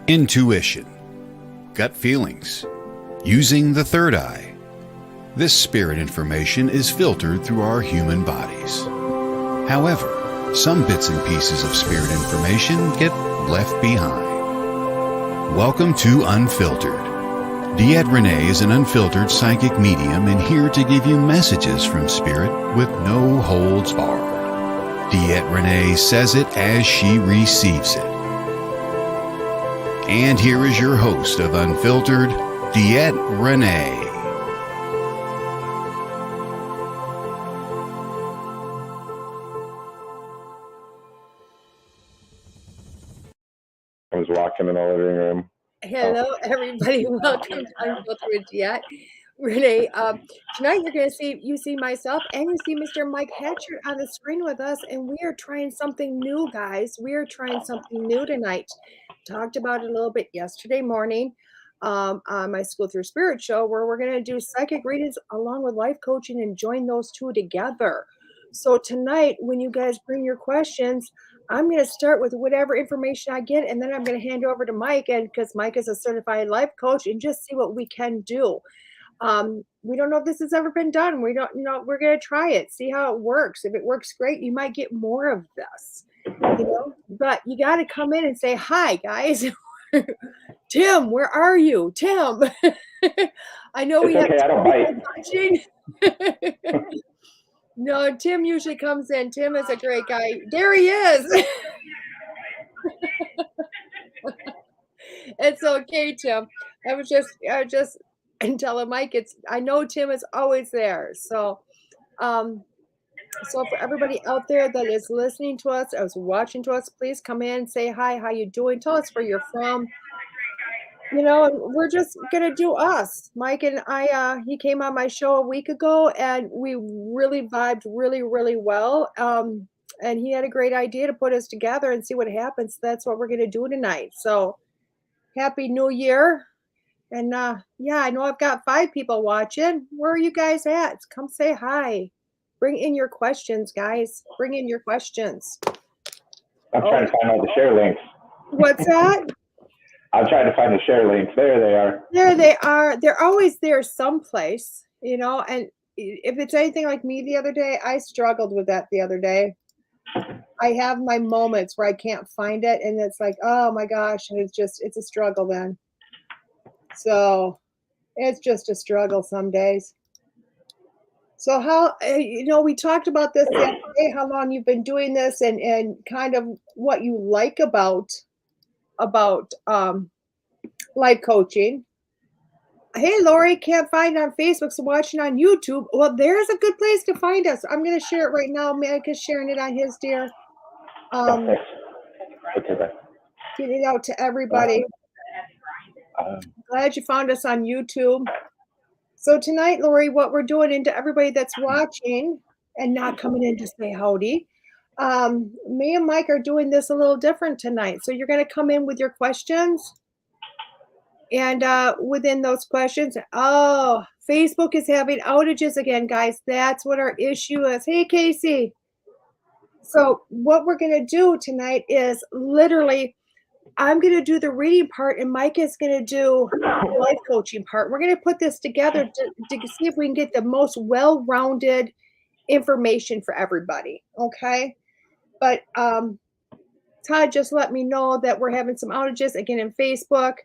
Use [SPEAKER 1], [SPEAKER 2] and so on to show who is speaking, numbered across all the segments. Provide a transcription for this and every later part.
[SPEAKER 1] Intuition, gut feelings, using the third eye. This spirit information is filtered through our human bodies. However, some bits and pieces of spirit information get left behind. Welcome to Unfiltered. DeEtte Renee is an unfiltered psychic medium and here to give you messages from spirit with no holds barred. DeEtte Renee says it as she receives it. And here is your host of Unfiltered, DeEtte Renee.
[SPEAKER 2] I was walking in the living room.
[SPEAKER 3] Hello, everybody. Welcome to Unfiltered with DeEtte Renee. Tonight you're going to see myself and you see Mr. Mike Hatcher on the screen with us, and we are trying something new, guys. We are trying something new tonight. Talked about it a little bit yesterday morning on my School Through Spirit show, where we're going to do psychic readings along with life coaching and join those two together. So tonight, when you guys bring your questions, I'm going to start with whatever information I get, and then I'm going to hand over to Mike, and because Mike is a certified life coach, and just see what we can do. We don't know if this has ever been done. We don't, we're going to try it, see how it works. If it works great, you might get more of this, but you got to come in and say, hi, guys. Tim, where are you? Tim. I know
[SPEAKER 2] It's okay, I don't bite.
[SPEAKER 3] Watching. No, Tim usually comes in. Tim is a great guy. There he is. It's okay, Tim. I was just and telling Mike, I know Tim is always there. So for everybody out there that is listening to us, as watching to us, please come in, say hi, how you doing? Tell us where you're from. And we're just going to do us. Mike and I, he came on my show a week ago, and we really vibed really, really well. And he had a great idea to put us together and see what happens. That's what we're going to do tonight. So happy New Year. And yeah, I know I've got 5 people watching. Where are you guys at? Come say hi. Bring in your questions, guys. Bring in your questions.
[SPEAKER 2] I'm trying to find all the share links.
[SPEAKER 3] What's that?
[SPEAKER 2] I'm trying to find the share links. There they are.
[SPEAKER 3] There they are. They're always there someplace, and if it's anything like me the other day, I struggled with that the other day. I have my moments where I can't find it, and it's like, oh my gosh, and it's a struggle then. So it's just a struggle some days. So how, we talked about this the other day, how long you've been doing this and kind of what you like about life coaching. Hey, Lori, can't find on Facebook, so watching on YouTube. Well, there's a good place to find us. I'm going to share it right now. Mike is sharing it on his, dear.
[SPEAKER 2] Okay.
[SPEAKER 3] Get it out to everybody. Glad you found us on YouTube. So tonight, Lori, what we're doing, and to everybody that's watching and not coming in to say howdy, me and Mike are doing this a little different tonight. So you're going to come in with your questions. And within those questions, Facebook is having outages again, guys. That's what our issue is. Hey, Casey. So what we're going to do tonight is literally, I'm going to do the reading part, and Mike is going to do the life coaching part. We're going to put this together to see if we can get the most well-rounded information for everybody. Okay. But Todd just let me know that we're having some outages again in Facebook.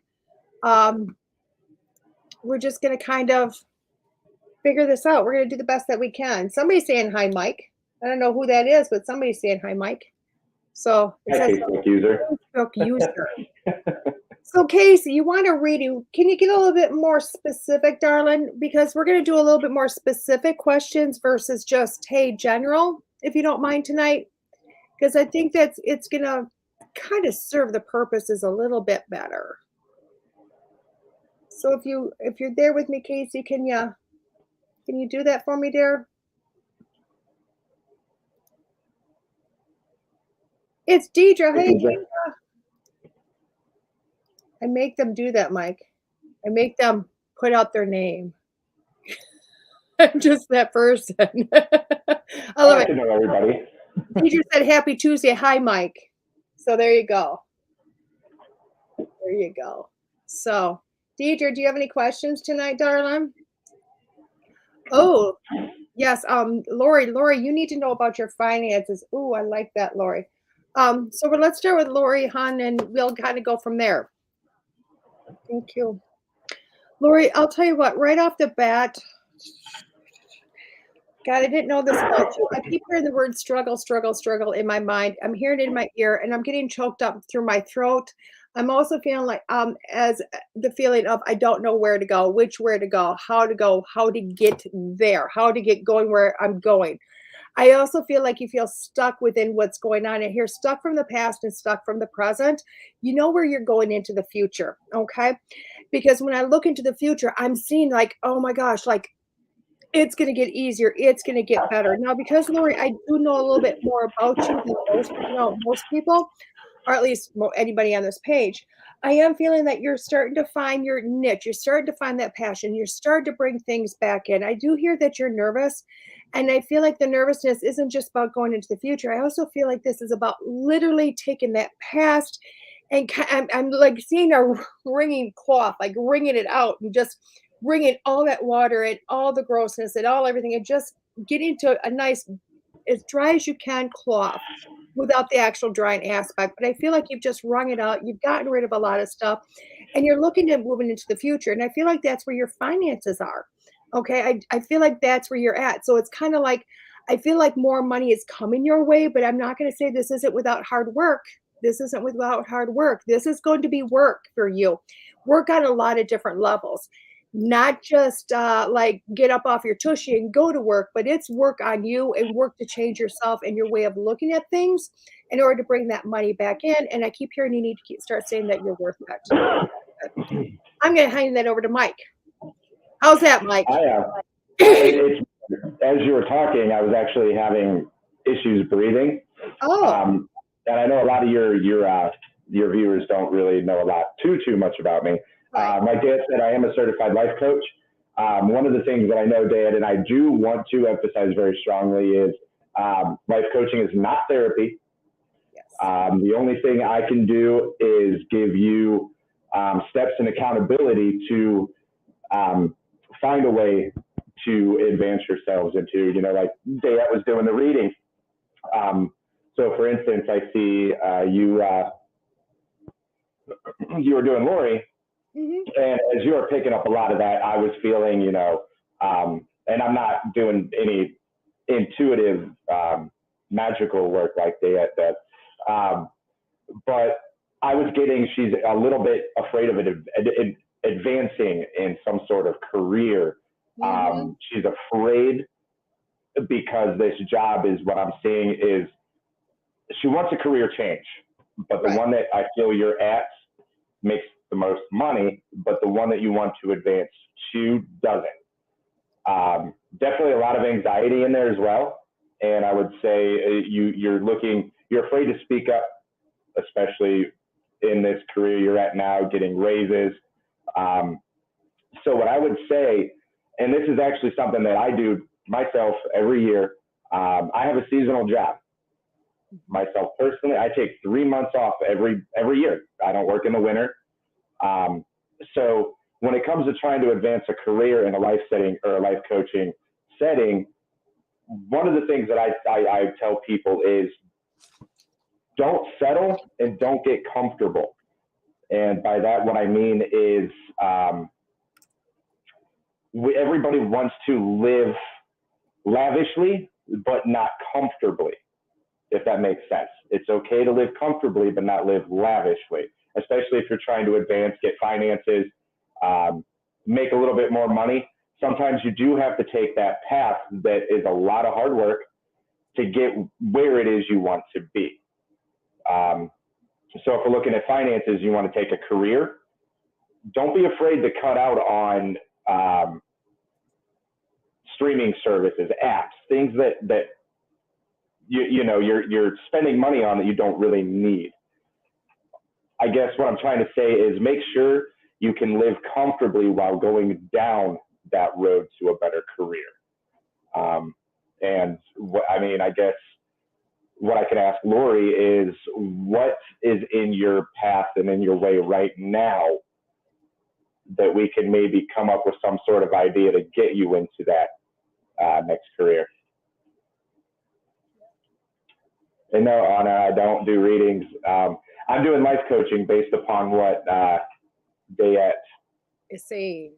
[SPEAKER 3] We're just going to kind of figure this out. We're going to do the best that we can. Somebody's saying hi, Mike. I don't know who that is, but somebody's saying hi, Mike. So it says
[SPEAKER 2] Facebook user.
[SPEAKER 3] Facebook user. So Casey, you want a reading? Can you get a little bit more specific, darling? Because we're going to do a little bit more specific questions versus just, hey, general, if you don't mind tonight. Because I think it's going to kind of serve the purposes a little bit better. So if you're there with me, Casey, can you do that for me, dear? It's Deidre. Hey, Deidre. I make them do that, Mike. I make them put out their name. I'm just that person. I love it.
[SPEAKER 2] To know everybody.
[SPEAKER 3] Deidre said, happy Tuesday. Hi, Mike. So there you go. There you go. So, Deidre, do you have any questions tonight, darling? Oh, yes. Lori, you need to know about your finances. Ooh, I like that, Lori. Let's start with Lori, hon, and we'll kind of go from there. Thank you. Lori, I'll tell you what, right off the bat, God, I didn't know this about you. I keep hearing the word struggle, struggle, struggle in my mind. I'm hearing it in my ear and I'm getting choked up through my throat. I'm also feeling like as the feeling of I don't know where to go, where to go, how to get there, how to get going where I'm going. I also feel like you feel stuck within what's going on. And here, stuck from the past and stuck from the present. You know where you're going into the future, okay? Because when I look into the future, I'm seeing like, oh my gosh, like it's going to get easier. It's going to get better. Now, because Lori, I do know a little bit more about you than most people, or at least anybody on this page. I am feeling that you're starting to find your niche. You're starting to find that passion. You're starting to bring things back in. I do hear that you're nervous. And I feel like the nervousness isn't just about going into the future. I also feel like this is about literally taking that past and I'm like seeing a wringing cloth, like wringing it out and just bringing all that water and all the grossness and all everything and just getting to a nice, as dry as you can cloth without the actual drying aspect. But I feel like you've just wrung it out. You've gotten rid of a lot of stuff and you're looking at moving into the future. And I feel like that's where your finances are. Okay. I feel like that's where you're at. So it's kind of like, I feel like more money is coming your way, but I'm not going to say this isn't without hard work. This isn't without hard work. This is going to be work for you. Work on a lot of different levels, not just like get up off your tushy and go to work, but it's work on you and work to change yourself and your way of looking at things in order to bring that money back in. And I keep hearing you need to start saying that you're worth it. I'm going to hand that over to Mike. How's that, Mike?
[SPEAKER 2] It's, as you were talking, I was actually having issues breathing.
[SPEAKER 3] Oh.
[SPEAKER 2] And I know a lot of your viewers don't really know a lot too much about me.
[SPEAKER 3] Right.
[SPEAKER 2] My dad said I am a certified life coach. One of the things that I know, Dad, and I do want to emphasize very strongly is life coaching is not therapy.
[SPEAKER 3] Yes.
[SPEAKER 2] The only thing I can do is give you steps and accountability to find a way to advance yourselves into, like DeEtte was doing the reading. So for instance, I see you were doing Lori, and as you were picking up a lot of that, I was feeling, and I'm not doing any intuitive magical work like DeEtte does, but I was getting, she's a little bit afraid of advancing in some sort of career. She's afraid because this job is what I'm seeing is she wants a career change, but the one that I feel you're at makes the most money, but the one that you want to advance to doesn't. Definitely a lot of anxiety in there as well. And I would say you're afraid to speak up, especially in this career you're at now, getting raises. So what I would say, and this is actually something that I do myself every year, I have a seasonal job. Myself personally, I take 3 months off every year. I don't work in the winter. So when it comes to trying to advance a career in a life setting or a life coaching setting, one of the things that I tell people is don't settle and don't get comfortable. And by that, what I mean is everybody wants to live lavishly, but not comfortably, if that makes sense. It's okay to live comfortably, but not live lavishly, especially if you're trying to advance, get finances, make a little bit more money. Sometimes you do have to take that path that is a lot of hard work to get where it is you want to be. So if we're looking at finances, you want to take a career, don't be afraid to cut out on streaming services, apps, things that you're spending money on that you don't really need. I guess what I'm trying to say is make sure you can live comfortably while going down that road to a better career. I guess what I could ask Lori is, what is in your path and in your way right now that we can maybe come up with some sort of idea to get you into that next career? And no, Anna, I don't do readings. I'm doing life coaching based upon what DeEtte
[SPEAKER 3] is saying.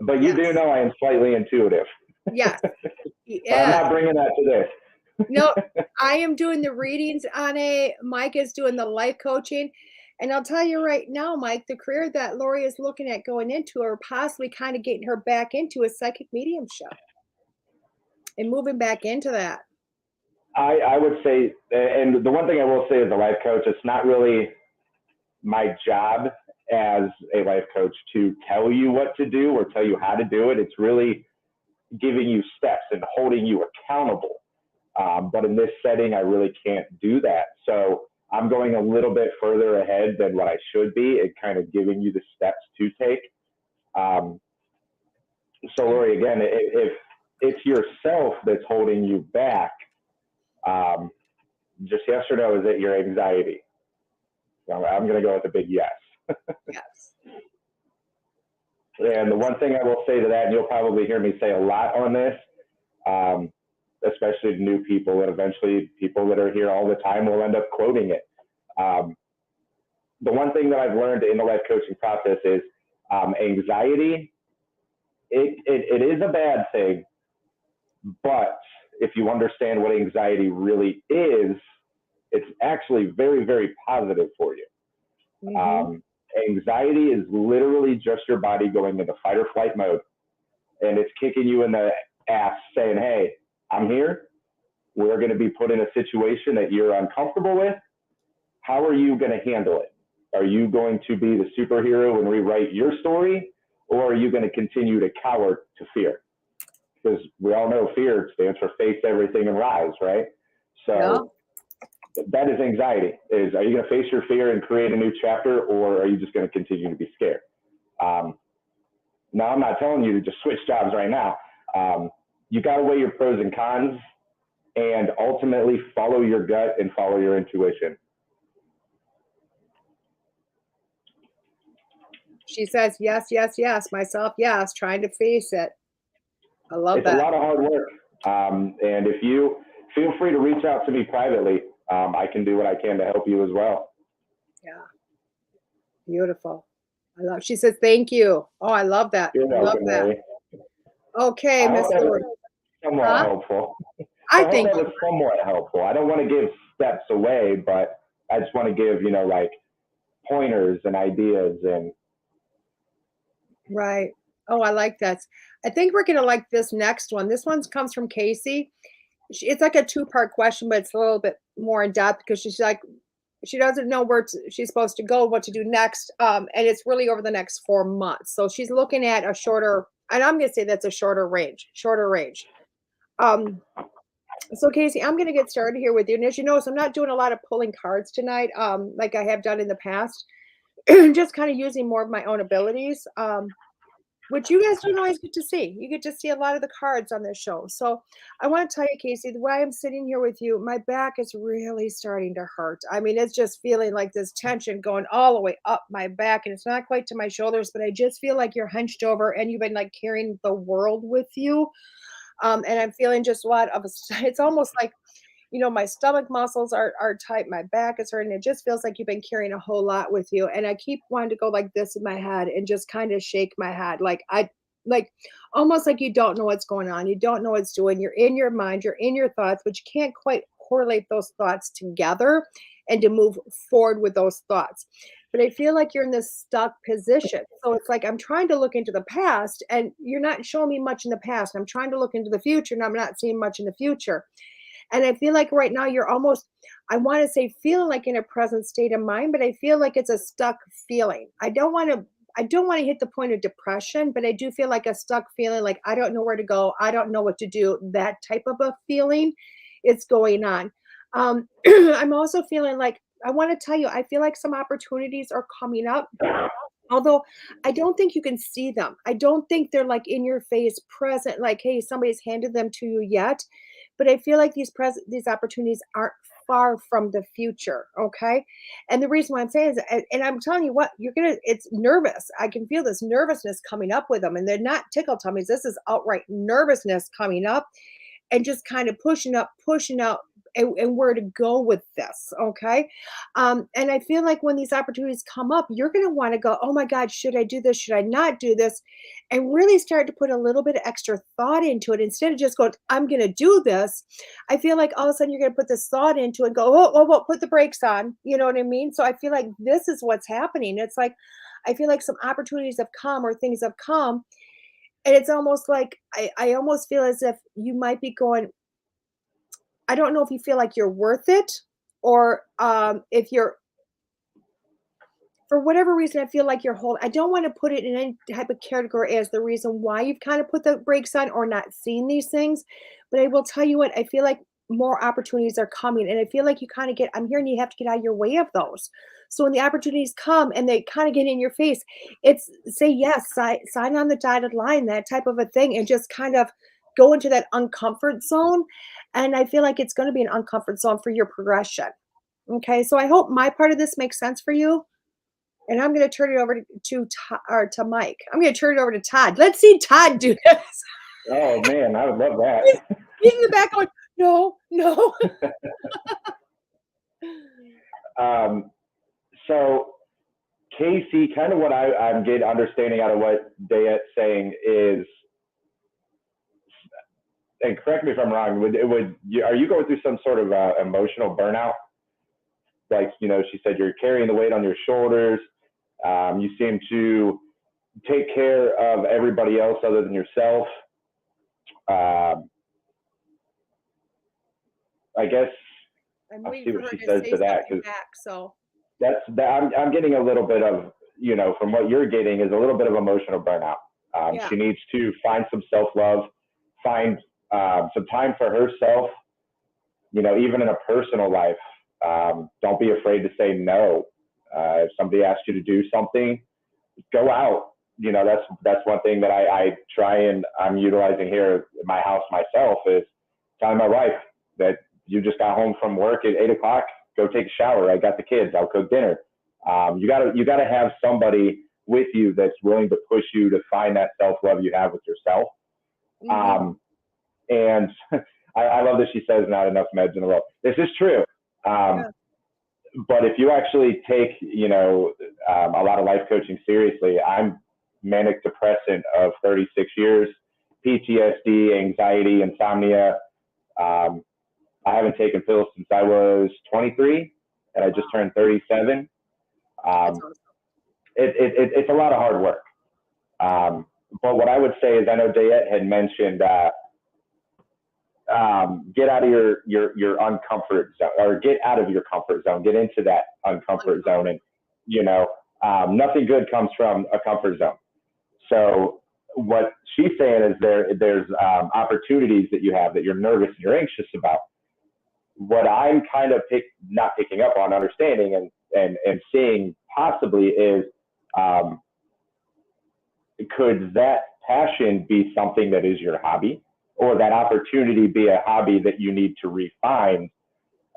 [SPEAKER 2] But you do know I am slightly intuitive.
[SPEAKER 3] Yes.
[SPEAKER 2] I'm not bringing that to this.
[SPEAKER 3] No, I am doing the readings on it. Mike is doing the life coaching. And I'll tell you right now, Mike, the career that Lori is looking at going into, or possibly kind of getting her back into, is psychic mediumship and moving back into that.
[SPEAKER 2] I would say, and the one thing I will say as a life coach, it's not really my job as a life coach to tell you what to do or tell you how to do it. It's really giving you steps and holding you accountable. But in this setting, I really can't do that. So I'm going a little bit further ahead than what I should be and kind of giving you the steps to take. So Lori, again, if it's yourself that's holding you back, just yes or no, is it your anxiety? So I'm going to go with a big yes.
[SPEAKER 3] Yes.
[SPEAKER 2] And the one thing I will say to that, and you'll probably hear me say a lot on this, especially to new people, and eventually people that are here all the time will end up quoting it. The one thing that I've learned in the life coaching process is anxiety, it is a bad thing, but if you understand what anxiety really is, it's actually very, very positive for you. Mm-hmm. Anxiety is literally just your body going into fight or flight mode, and it's kicking you in the ass saying, hey, I'm here. We're going to be put in a situation that you're uncomfortable with. How are you going to handle it? Are you going to be the superhero and rewrite your story, or are you going to continue to cower to fear? Because we all know fear stands for face everything and rise, right? So that is anxiety. Are you going to face your fear and create a new chapter, or are you just going to continue to be scared? Now, I'm not telling you to just switch jobs right now. You got to weigh your pros and cons and ultimately follow your gut and follow your intuition.
[SPEAKER 3] She says, yes, yes, yes. Myself, yes, trying to face it. I love that.
[SPEAKER 2] It's a lot of hard work. And if you feel free to reach out to me privately, I can do what I can to help you as well.
[SPEAKER 3] Yeah. Beautiful. I love, she says, thank you. Oh, I love that.
[SPEAKER 2] You're welcome, Mary.
[SPEAKER 3] Okay, Miss Lori.
[SPEAKER 2] Somewhat helpful.
[SPEAKER 3] I think
[SPEAKER 2] that was somewhat helpful. I don't want to give steps away, but I just want to give, like pointers and ideas and.
[SPEAKER 3] Right. Oh, I like that. I think we're going to like this next one. This one comes from Casey. It's like a two-part question, but it's a little bit more in depth because she's like, she doesn't know where she's supposed to go, what to do next. And it's really over the next 4 months. So she's looking at a shorter, and I'm going to say that's a shorter range. So Casey, I'm going to get started here with you. And as you notice, I'm not doing a lot of pulling cards tonight, like I have done in the past, just kind of using more of my own abilities, which you guys don't always get to see. You get to see a lot of the cards on this show. So I want to tell you, Casey, the way I'm sitting here with you, my back is really starting to hurt. I mean, it's just feeling like this tension going all the way up my back, and it's not quite to my shoulders, but I just feel like you're hunched over and you've been like carrying the world with you. And I'm feeling just a lot of, it's almost like, my stomach muscles are tight. My back is hurting. It just feels like you've been carrying a whole lot with you. And I keep wanting to go like this in my head and just kind of shake my head. Like almost like you don't know what's going on. You don't know what's doing. You're in your mind, you're in your thoughts, but you can't quite correlate those thoughts together and to move forward with those thoughts. But I feel like you're in this stuck position. So it's like I'm trying to look into the past and you're not showing me much in the past. I'm trying to look into the future and I'm not seeing much in the future. And I feel like right now you're almost, I want to say feeling like in a present state of mind, but I feel like it's a stuck feeling. I don't want to hit the point of depression, but I do feel like a stuck feeling, like I don't know where to go. I don't know what to do. That type of a feeling is going on. I'm also feeling like, I want to tell you, I feel like some opportunities are coming up. Although I don't think you can see them. I don't think they're like in your face present, like, hey, somebody's handed them to you yet. But I feel like these opportunities aren't far from the future. Okay. And the reason why I'm saying is, and I'm telling you what, it's nervous. I can feel this nervousness coming up with them. And they're not tickle tummies. This is outright nervousness coming up and just kind of pushing out and where to go with this. Okay. And I feel like when these opportunities come up, you're going to want to go, oh my God, should I do this? Should I not do this? And really start to put a little bit of extra thought into it instead of just going, I'm going to do this. I feel like all of a sudden you're going to put this thought into it and go, oh, put the brakes on. You know what I mean? So I feel like this is what's happening. It's like, I feel like some opportunities have come or things have come. And it's almost like, I almost feel as if you might be going, I don't know if you feel like you're worth it or if you're, for whatever reason, I feel like you're I don't want to put it in any type of category as the reason why you've kind of put the brakes on or not seen these things. But I will tell you what, I feel like more opportunities are coming. And I feel like you kind of I'm hearing you have to get out of your way of those. So when the opportunities come and they kind of get in your face, it's say yes, sign on the dotted line, that type of a thing, and just kind of go into that uncomfort zone. And I feel like it's going to be an uncomfort zone for your progression. Okay. So I hope my part of this makes sense for you. And I'm going to turn it over to Mike. I'm going to turn it over to Todd. Let's see Todd do this.
[SPEAKER 2] Oh man, I would love that.
[SPEAKER 3] He's in the back going, no.
[SPEAKER 2] So Casey, kind of what I'm getting understanding out of what DeEtte's saying is, and correct me if I'm wrong, are you going through some sort of emotional burnout? Like, she said you're carrying the weight on your shoulders. You seem to take care of everybody else other than yourself. I guess I'll see what she says to that, because
[SPEAKER 3] so
[SPEAKER 2] I'm getting a little bit of, from what you're getting is a little bit of emotional burnout. She needs to find some self-love, find some time for herself, even in a personal life. Don't be afraid to say no. If somebody asks you to do something, go out. That's one thing that I try and I'm utilizing here at my house myself, is telling my wife that you just got home from work at 8 o'clock, go take a shower. I got the kids, I'll cook dinner. You gotta have somebody with you that's willing to push you to find that self-love you have with yourself. Mm-hmm. And I love that she says not enough meds in the world. This is true. But if you actually take, a lot of life coaching seriously, I'm manic depressant of 36 years, PTSD, anxiety, insomnia. I haven't taken pills since I was 23, and I just turned 37. It's a lot of hard work. But what I would say is, I know DeEtte had mentioned get out of your uncomfort zone, or get out of your comfort zone, get into that uncomfort zone. And, nothing good comes from a comfort zone. So what she's saying is there's opportunities that you have that you're nervous and you're anxious about. What I'm kind of not picking up on, understanding and seeing possibly is, could that passion be something that is your hobby, or that opportunity be a hobby that you need to refine,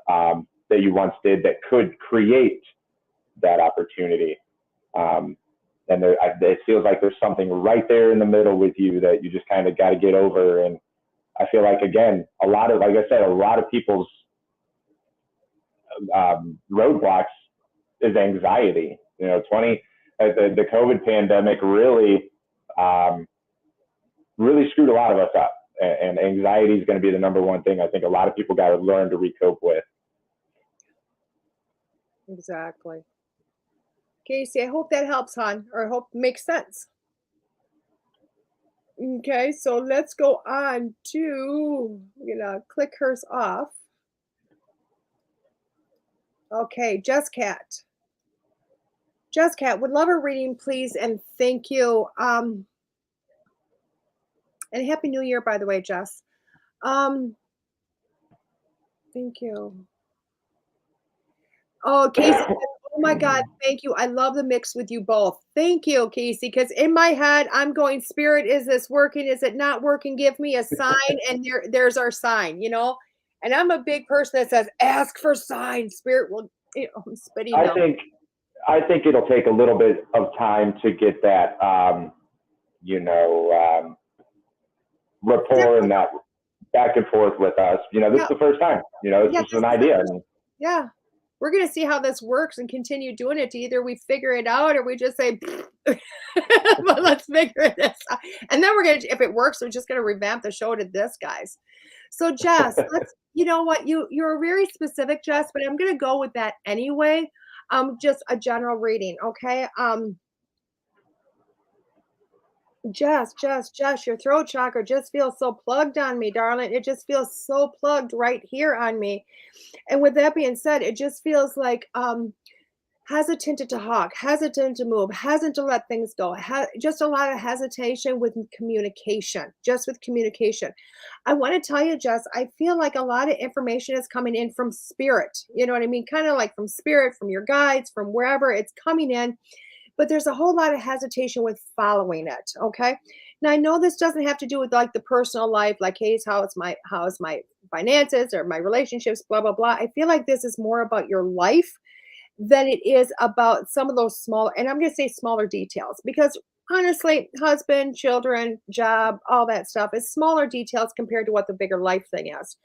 [SPEAKER 2] that you once did, that could create that opportunity? And it feels like there's something right there in the middle with you that you just kind of got to get over. And I feel like, again, like I said, a lot of people's roadblocks is anxiety. The COVID pandemic really screwed a lot of us up. And anxiety is going to be the number one thing I think a lot of people got to learn to recope with.
[SPEAKER 3] Exactly. Casey, I hope that helps, hon, or I hope it makes sense. Okay, so let's go on to, click hers off. Okay, Jess Cat. Jess Cat, would love a reading, please, and thank you. And Happy New Year, by the way, Jess. Thank you. Oh, Casey, oh my God, thank you. I love the mix with you both. Thank you, Casey, because in my head, I'm going, Spirit, is this working? Is it not working? Give me a sign, and there's our sign, And I'm a big person that says, ask for signs. Spirit will, I'm spitting
[SPEAKER 2] I
[SPEAKER 3] now.
[SPEAKER 2] think it'll take a little bit of time to get that, rapport and that back and forth with us. This is the first time. It's just an idea.
[SPEAKER 3] Yeah. We're going to see how this works and continue doing it. To either we figure it out or we just say, well, let's figure this out. And then we're going to, if it works, we're just going to revamp the show to this, guys. So Jess, you know what, you're very specific, Jess, but I'm going to go with that anyway. Just a general reading. Okay. Jess, your throat chakra just feels so plugged on me, darling. It just feels so plugged right here on me. And with that being said, it just feels like hesitant to talk, hesitant to move, hesitant to let things go. Just a lot of hesitation with communication, just with communication. I want to tell you, Jess, I feel like a lot of information is coming in from spirit. You know what I mean? Kind of like from spirit, from your guides, from wherever it's coming in. But there's a whole lot of hesitation with following it. Okay. Now I know this doesn't have to do with like the personal life, like, hey, how's my finances or my relationships, blah, blah, blah. I feel like this is more about your life than it is about some of those small, and I'm going to say smaller details, because honestly, husband, children, job, all that stuff is smaller details compared to what the bigger life thing is.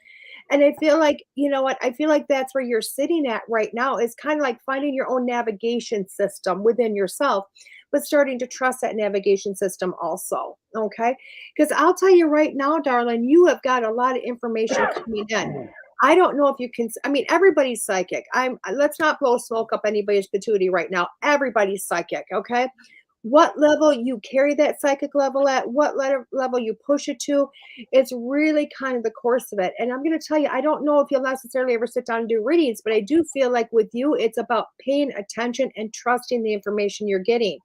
[SPEAKER 3] And I feel like, you know what? I feel like that's where you're sitting at right now, is kind of like finding your own navigation system within yourself, but starting to trust that navigation system also. Okay. Because I'll tell you right now, darling, you have got a lot of information coming in. I don't know if you can, I mean, everybody's psychic. Let's not blow smoke up anybody's patootie right now. Everybody's psychic. Okay. What level you carry that psychic level at, what level you push it to, it's really kind of the course of it. And I'm going to tell you, I don't know if you'll necessarily ever sit down and do readings, but I do feel like with you, it's about paying attention and trusting the information you're getting.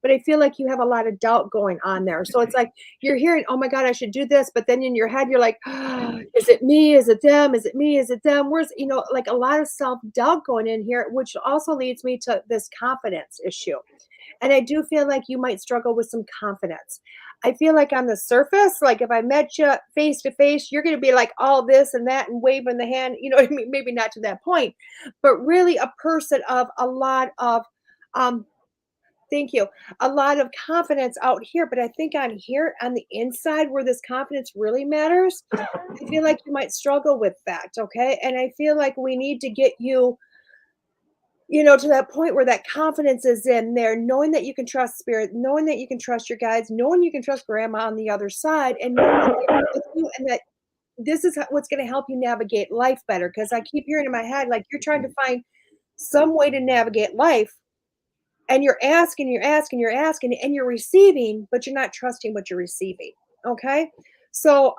[SPEAKER 3] But I feel like you have a lot of doubt going on there. So it's like you're hearing, oh my God, I should do this. But then in your head, you're like, oh, is it me? Is it them? Is it me? Is it them? Where's, like a lot of self-doubt going in here, which also leads me to this confidence issue. And I do feel like you might struggle with some confidence. I feel like on the surface, like if I met you face to face, you're going to be like all this and that and waving the hand, you know what I mean? Maybe not to that point, but really a person of a lot of, thank you, a lot of confidence out here. But I think on here, on the inside where this confidence really matters, I feel like you might struggle with that. Okay. And I feel like we need to get you, to that point where that confidence is in there, knowing that you can trust spirit, knowing that you can trust your guides, knowing you can trust grandma on the other side, and knowing that they're with you, and that this is what's going to help you navigate life better. Because I keep hearing in my head, like you're trying to find some way to navigate life, and you're asking, and you're receiving, but you're not trusting what you're receiving. Okay. So,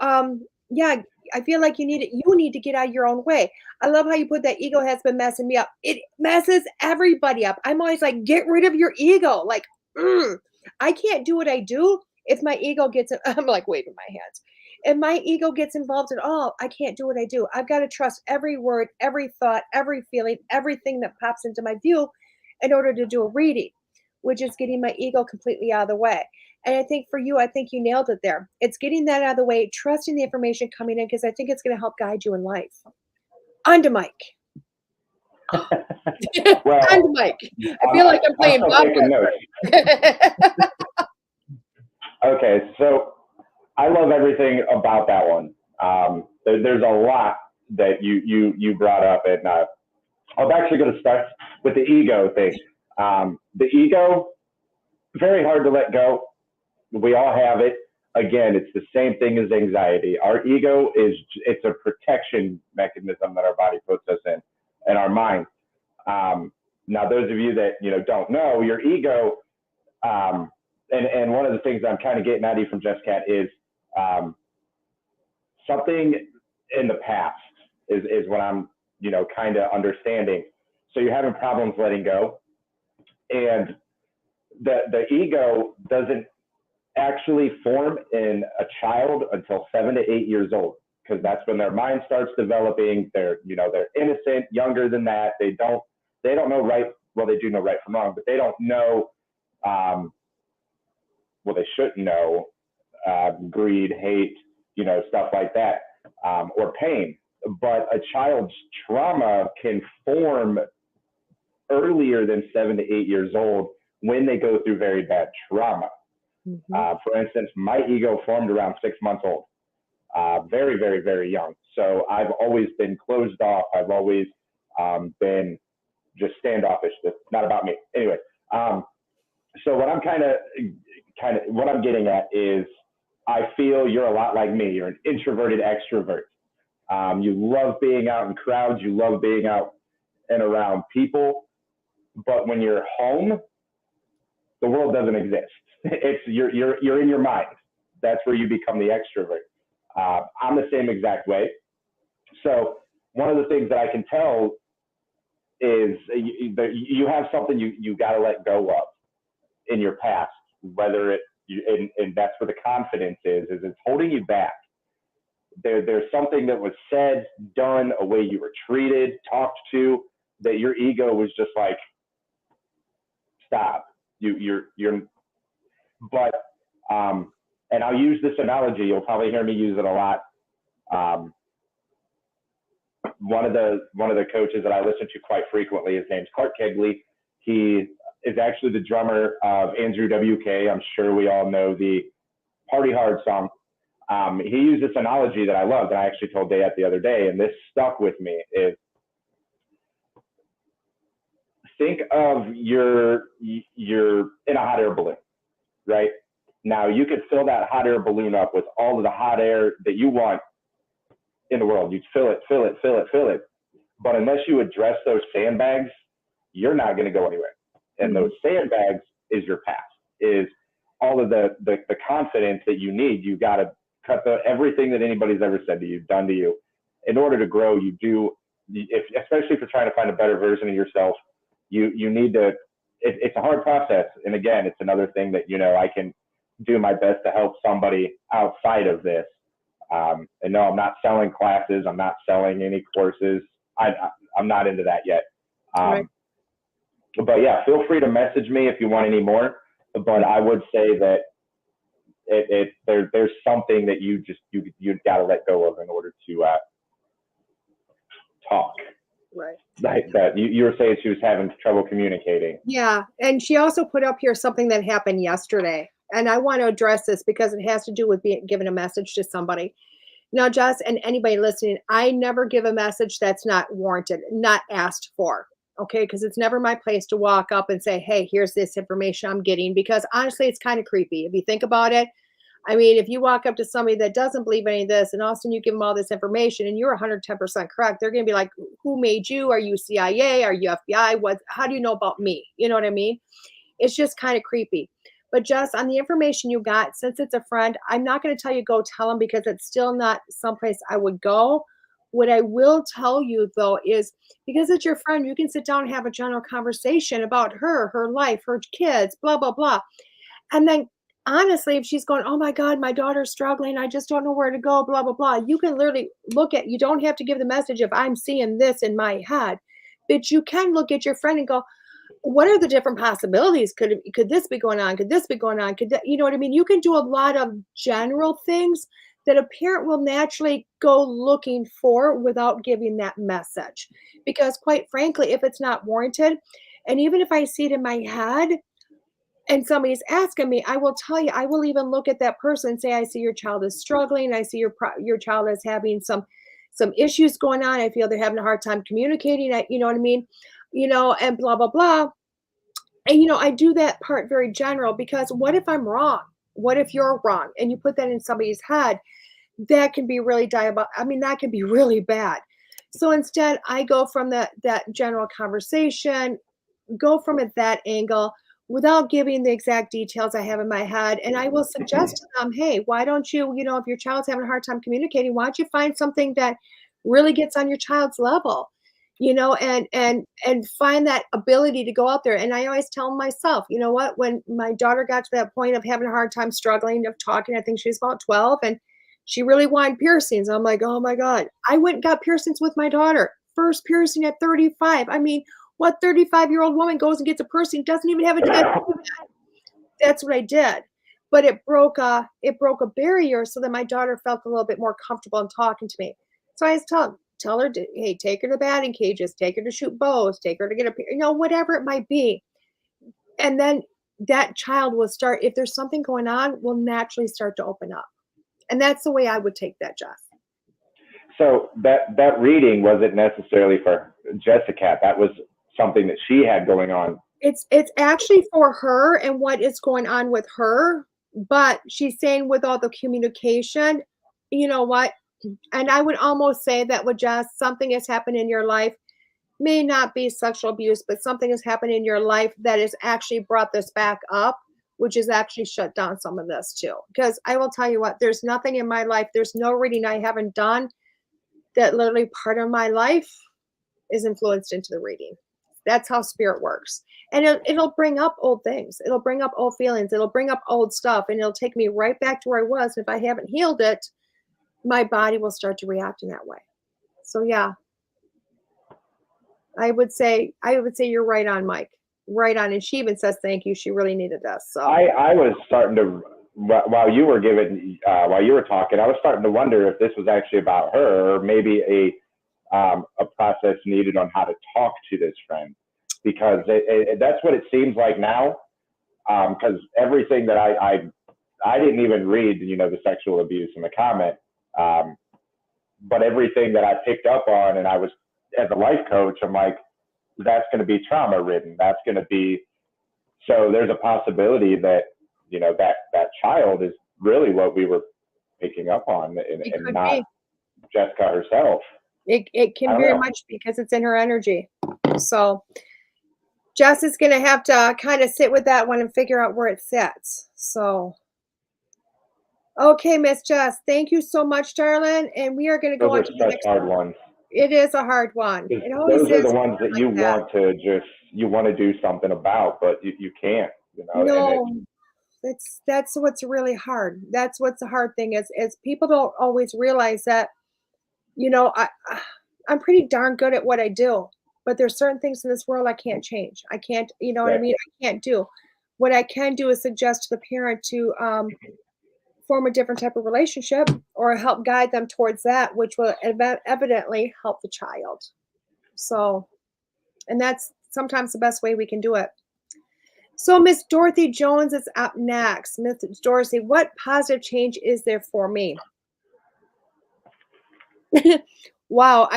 [SPEAKER 3] yeah, I feel like you need to get out of your own way. I love how you put that ego has been messing me up. It messes everybody up. I'm always like, get rid of your ego. Like, I can't do what I do if my ego gets, I'm like waving my hands. If my ego gets involved at all, I can't do what I do. I've got to trust every word, every thought, every feeling, everything that pops into my view in order to do a reading, which is getting my ego completely out of the way. And I think for you, I think you nailed it there. It's getting that out of the way, trusting the information coming in, because I think it's going to help guide you in life. On to Mike.
[SPEAKER 2] Well,
[SPEAKER 3] on to Mike. I feel like I'm playing Bob.
[SPEAKER 2] Okay, so I love everything about that one. There's a lot that you brought up, and I'm actually going to start with the ego thing. The ego, very hard to let go. We all have it. Again, it's the same thing as anxiety. Our ego it's a protection mechanism that our body puts us in, and our mind. Now, those of you that don't know, your ego, and one of the things I'm kind of getting at you from Jess Cat is something in the past is what I'm kind of understanding. So you're having problems letting go, and the ego doesn't actually form in a child until 7 to 8 years old, because that's when their mind starts developing. They're innocent, younger than that. They don't know right. Well, they do know right from wrong, but they don't know. Well, they shouldn't know greed, hate, stuff like that, or pain. but a child's trauma can form earlier than 7 to 8 years old when they go through very bad trauma. For instance, my ego formed around 6 months old, very, very, very young. So I've always been closed off. I've always been just standoffish. That's not about me. Anyway, so what I'm what I'm getting at is I feel you're a lot like me. You're an introverted extrovert. You love being out in crowds. You love being out and around people. But when you're home, the world doesn't exist. It's you're in your mind. That's where you become the extrovert. I'm the same exact way. So one of the things that I can tell is you have something you got to let go of in your past, whether and that's where the confidence is it's holding you back. There's something that was said, done, a way you were treated, talked to, that your ego was just like, stop. But and I'll use this analogy. You'll probably hear me use it a lot. One of the coaches that I listen to quite frequently, his name's Clark Kegley. He is actually the drummer of Andrew WK. I'm sure we all know the Party Hard song. He used this analogy that I loved, and I actually told DeEtte the other day, and this stuck with me, is think of you're in a hot air balloon, right? Now you could fill that hot air balloon up with all of the hot air that you want in the world. You'd fill it. But unless you address those sandbags, you're not going to go anywhere. And those sandbags is your past, is all of the confidence that you need. You got to cut everything that anybody's ever said to you, done to you. In order to grow, especially if you're trying to find a better version of yourself, you need to, it's a hard process. And again, it's another thing that, I can do my best to help somebody outside of this. And no, I'm not selling classes. I'm not selling any courses. I'm not into that yet.
[SPEAKER 3] Right.
[SPEAKER 2] But yeah, feel free to message me if you want any more. But I would say that there's something that you got to let go of in order to talk.
[SPEAKER 3] Right.
[SPEAKER 2] Like that. You were saying she was having trouble communicating.
[SPEAKER 3] Yeah. And she also put up here something that happened yesterday. And I want to address this because it has to do with giving a message to somebody. Now, Jess, and anybody listening, I never give a message that's not warranted, not asked for. Okay, because it's never my place to walk up and say, hey, here's this information I'm getting, because honestly, it's kind of creepy. If you think about it, I mean, if you walk up to somebody that doesn't believe any of this and all of a sudden you give them all this information and you're 110% correct, they're going to be like, who made you? Are you CIA? Are you FBI? How do you know about me? You know what I mean? It's just kind of creepy. But Jess, on the information you got, since it's a friend, I'm not going to tell you go tell them, because it's still not someplace I would go. What I will tell you, though, is because it's your friend, you can sit down and have a general conversation about her life, her kids, blah, blah, blah. And then, honestly, if she's going, oh, my God, my daughter's struggling, I just don't know where to go, blah, blah, blah, you can literally you don't have to give the message of I'm seeing this in my head, but you can look at your friend and go, what are the different possibilities? Could this be going on? Could this be going on? You know what I mean? You can do a lot of general things that a parent will naturally go looking for without giving that message. Because quite frankly, if it's not warranted, and even if I see it in my head and somebody's asking me, I will tell you, I will even look at that person and say, I see your child is struggling. I see your child is having some issues going on. I feel they're having a hard time communicating. You know what I mean? And blah, blah, blah. And, I do that part very general, because what if I'm wrong? What if you're wrong? And you put that in somebody's head, that can be really that can be really bad. So instead, I go from that general conversation, go from that angle without giving the exact details I have in my head. And I will suggest to them, hey, why don't you, if your child's having a hard time communicating, why don't you find something that really gets on your child's level? And find that ability to go out there. And I always tell myself, you know what, when my daughter got to that point of having a hard time struggling, of talking, I think she was about 12, and she really wanted piercings. I'm like, oh my God, I went and got piercings with my daughter. First piercing at 35. I mean, what 35-year-old woman goes and gets a piercing, doesn't even have a tattoo? That's what I did. But it broke a barrier so that my daughter felt a little bit more comfortable in talking to me. So I was telling Tell her to, hey, take her to batting cages, take her to shoot bows, take her to get a, whatever it might be. And then that child will start, if there's something going on, will naturally start to open up. And that's the way I would take that, Jess.
[SPEAKER 2] So that reading wasn't necessarily for Jessica. That was something that she had going on.
[SPEAKER 3] It's actually for her and what is going on with her. But she's saying with all the communication, you know what? And I would almost say that with Jess, something has happened in your life, may not be sexual abuse, but something has happened in your life that has actually brought this back up, which has actually shut down some of this too. Because I will tell you what, there's nothing in my life, there's no reading I haven't done that literally part of my life is influenced into the reading. That's how spirit works. And it'll bring up old things. It'll bring up old feelings. It'll bring up old stuff. And it'll take me right back to where I was. If I haven't healed it, my body will start to react in that way. So yeah, I would say you're right on, Mike. Right on. And she even says thank you. She really needed us. So
[SPEAKER 2] I was starting to, while you were talking, I was starting to wonder if this was actually about her, or maybe a process needed on how to talk to this friend, because that's what it seems like now. Because everything that I didn't even read, the sexual abuse in the comment, but everything that I picked up on, and I was, as a life coach, I'm like, that's going to be trauma ridden. That's going to be, so there's a possibility that, that child is really what we were picking up on, and not
[SPEAKER 3] be.
[SPEAKER 2] Jessica herself.
[SPEAKER 3] It can very much, because it's in her energy. So Jess is going to have to kind of sit with that one and figure out where it sits. So, okay, Miss Jess, thank you so much, darling. And we are going to go on to the next
[SPEAKER 2] hard ones.
[SPEAKER 3] It is a hard one. It always
[SPEAKER 2] those
[SPEAKER 3] is
[SPEAKER 2] are the ones that you want to you want to do something about, but you can't,
[SPEAKER 3] No, that's what's really hard. That's what's the hard thing is people don't always realize that, I'm pretty darn good at what I do, but there's certain things in this world I can't change. I can't, what I mean? I can't do. What I can do is suggest to the parent to form a different type of relationship or help guide them towards that, which will evidently help the child. So, and that's sometimes the best way we can do it. So Miss Dorothy Jones is up next. Miss Dorothy, what positive change is there for me? Wow,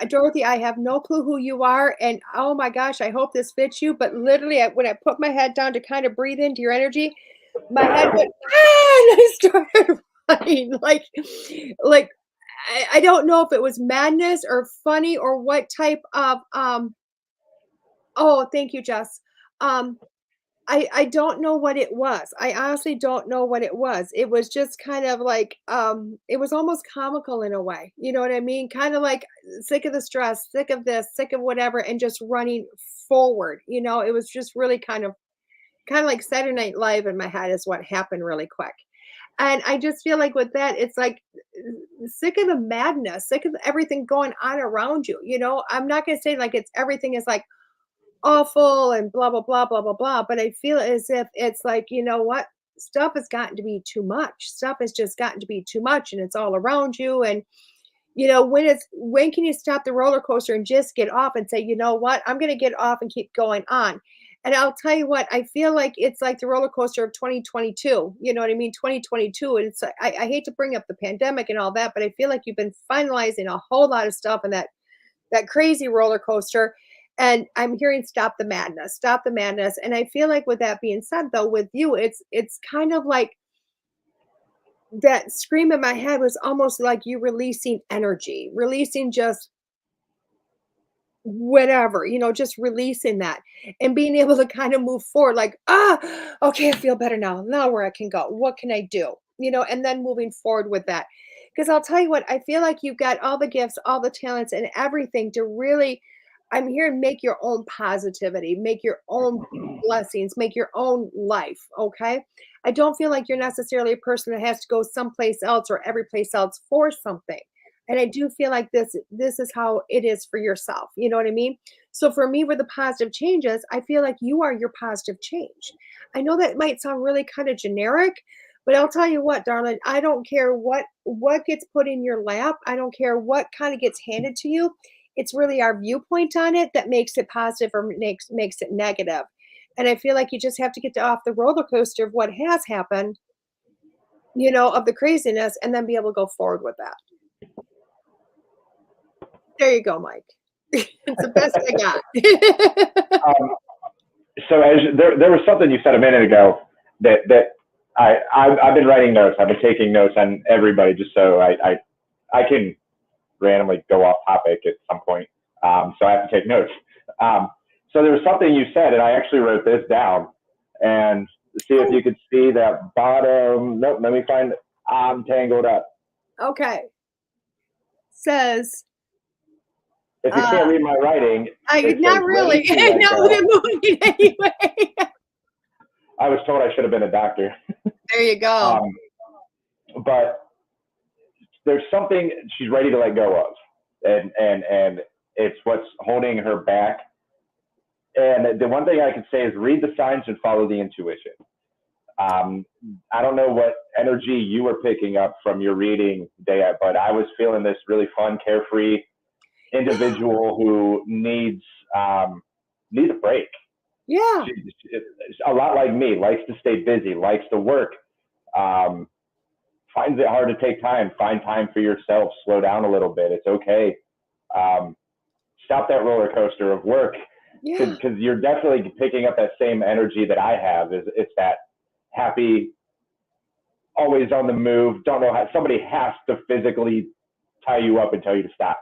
[SPEAKER 3] Dorothy, I have no clue who you are. And oh my gosh, I hope this fits you. But literally, when I put my head down to kind of breathe into your energy, my head went, and I started running. Like I don't know if it was madness or funny or what type of, oh, thank you, Jess. I don't know what it was. I honestly don't know what it was. It was just kind of like, it was almost comical in a way. You know what I mean? Kind of like sick of the stress, sick of this, sick of whatever, and just running forward. It was just really kind of like Saturday Night Live in my head is what happened really quick. And I just feel like with that, it's like sick of the madness, sick of everything going on around you. I'm not going to say like everything is like awful and blah, blah, blah, blah, blah, blah. But I feel as if it's like, what? Stuff has gotten to be too much. Stuff has just gotten to be too much, and it's all around you. And, when can you stop the roller coaster and just get off and say, you know what? I'm going to get off and keep going on. And I'll tell you what, I feel like it's like the roller coaster of 2022. You know what I mean? 2022. And it's, I hate to bring up the pandemic and all that, but I feel like you've been finalizing a whole lot of stuff in that crazy roller coaster. And I'm hearing stop the madness, stop the madness. And I feel like with that being said, though, with you, it's kind of like that scream in my head was almost like you releasing energy, releasing just whatever, just releasing that and being able to kind of move forward like, okay, I feel better now. Now where I can go, what can I do? And then moving forward with that. Because I'll tell you what, I feel like you've got all the gifts, all the talents and everything to really, I'm here to make your own positivity, make your own blessings, make your own life. Okay. I don't feel like you're necessarily a person that has to go someplace else or every place else for something. And I do feel like this is how it is for yourself. You know what I mean? So for me, with the positive changes, I feel like you are your positive change. I know that might sound really kind of generic, But I'll tell you what, darling, I don't care what gets put in your lap. I don't care what kind of gets handed to you. It's really our viewpoint on it that makes it positive or makes it negative. And I feel like you just have to get off the roller coaster of what has happened, of the craziness, and then be able to go forward with that. There you go, Mike. It's the best I got.
[SPEAKER 2] So there was something you said a minute ago that I've been writing notes. I've been taking notes on everybody just so I can randomly go off topic at some point. So I have to take notes. So there was something you said, and I actually wrote this down, and see if you could see that bottom. Nope, let me find it. I'm tangled up.
[SPEAKER 3] Okay. Says.
[SPEAKER 2] If you can't read my writing,
[SPEAKER 3] not really. No, they're moving anyway.
[SPEAKER 2] I was told I should have been a doctor.
[SPEAKER 3] There you go.
[SPEAKER 2] But there's something she's ready to let go of, and it's what's holding her back. And the one thing I can say is read the signs and follow the intuition. I don't know what energy you were picking up from your reading, DeEtte, but I was feeling this really fun, carefree individual who needs a break.
[SPEAKER 3] Yeah.
[SPEAKER 2] She's a lot like me, likes to stay busy, likes to work, finds it hard to take time. Find time for yourself. Slow down a little bit. It's okay. Stop that roller coaster of work, because you're definitely picking up that same energy that I have. It's that happy, always on the move. Don't know how somebody has to physically tie you up and tell you to stop.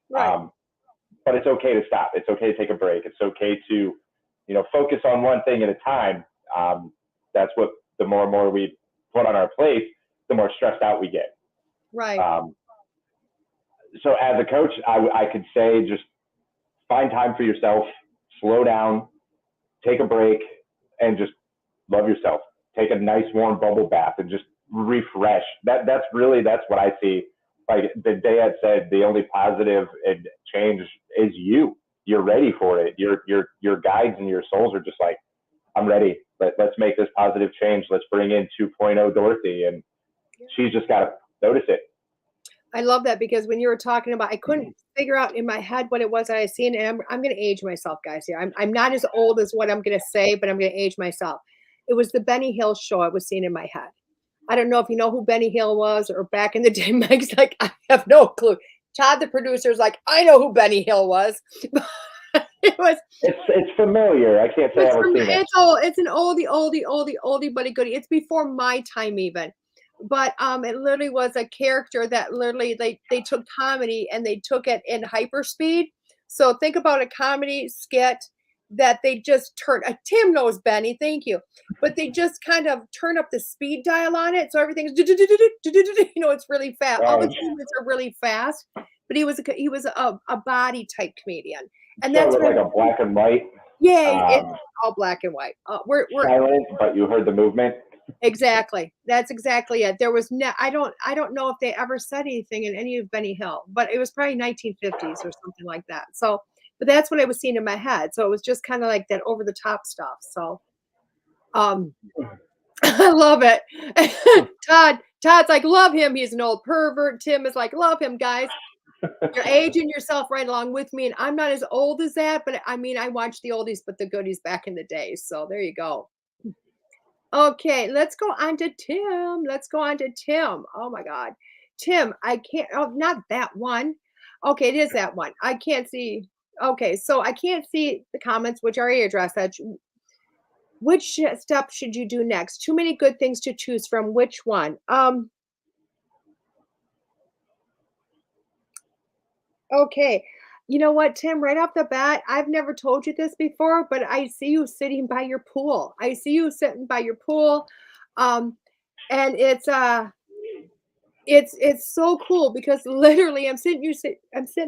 [SPEAKER 3] Right.
[SPEAKER 2] But it's okay to stop. It's okay to take a break. It's okay to, focus on one thing at a time. That's what the more and more we put on our plate, the more stressed out we get.
[SPEAKER 3] Right.
[SPEAKER 2] So as a coach, I could say just find time for yourself, slow down, take a break, and just love yourself. Take a nice warm bubble bath and just refresh. That's what I see. Like the DeEtte said, the only positive change is you. You're ready for it. Your guides and your souls are just like, I'm ready. Let's make this positive change. Let's bring in 2.0 Dorothy, and she's just got to notice it.
[SPEAKER 3] I love that, because when you were talking about, I couldn't figure out in my head what it was that I seen, and I'm going to age myself, guys. Here, I'm not as old as what I'm going to say, but I'm going to age myself. It was the Benny Hill show I was seeing in my head. I don't know if you know who Benny Hill was, or back in the day, Mike's like, I have no clue. Todd, the producer's like, I know who Benny Hill was.
[SPEAKER 2] It's familiar. I can't say I've ever seen it.
[SPEAKER 3] It's an oldie but a goodie. It's before my time even. But it literally was a character that literally they took comedy and they took it in hyperspeed. So think about a comedy skit that they just turn. Tim knows Benny, thank you. But they just kind of turn up the speed dial on it, so everything's it's really fast. All the movements are really fast. But he was a body type comedian, and that's
[SPEAKER 2] like a black and white.
[SPEAKER 3] Yeah, it's all black and white. We're
[SPEAKER 2] silent, but you heard the movement.
[SPEAKER 3] Exactly. That's exactly it. There was I don't know if they ever said anything in any of Benny Hill, but it was probably 1950s or something like that. So, but that's what I was seeing in my head. So it was just kind of like that over the top stuff. So, I love it. Todd's like, love him. He's an old pervert. Tim is like, love him, guys. You're aging yourself right along with me. And I'm not as old as that, but I mean, I watched the oldies but the goodies back in the day. So there you go. Okay, let's go on to Tim. Oh my God. Tim, I can't, not that one. Okay, it is that one. I can't see. Okay, so I can't see the comments, which are addressed. Which step should you do next? Too many good things to choose from. Which one? Okay. You know what, Tim, right off the bat, I've never told you this before, but I see you sitting by your pool. I see you sitting by your pool. And it's so cool because literally I'm sitting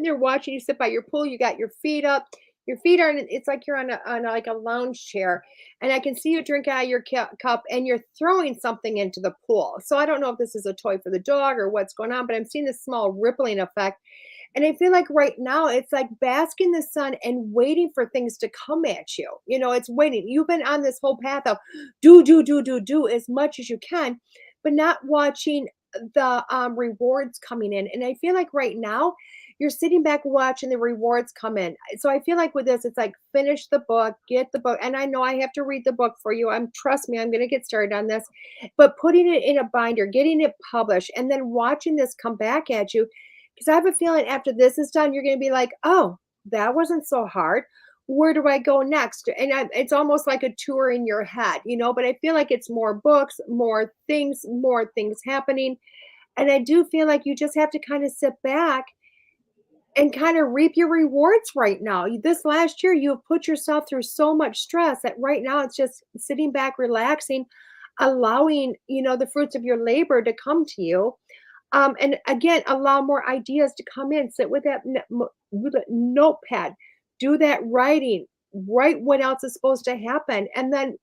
[SPEAKER 3] there watching you sit by your pool. You got your feet up. Your feet are it's like you're on like a lounge chair, and I can see you drink out of your cup and you're throwing something into the pool. So I don't know if this is a toy for the dog or what's going on, but I'm seeing this small rippling effect. And I feel like right now it's like bask in the sun and waiting for things to come at you. It's waiting. You've been on this whole path of do as much as you can. but not watching the rewards coming in. And I feel like right now you're sitting back watching the rewards come in. So I feel like with this, it's like finish the book, get the book. And I know I have to read the book for you. Trust me, I'm going to get started on this. But putting it in a binder, getting it published, and then watching this come back at you, because I have a feeling after this is done, you're going to be like, oh, that wasn't so hard. Where do I go next? And it's almost like a tour in your head, but I feel like it's more books, more things happening. And I do feel like you just have to kind of sit back and kind of reap your rewards right now. This last year, you have put yourself through so much stress that right now it's just sitting back, relaxing, allowing, the fruits of your labor to come to you. And again, allow more ideas to come in. Sit with that with a notepad, do that writing, write what else is supposed to happen, and then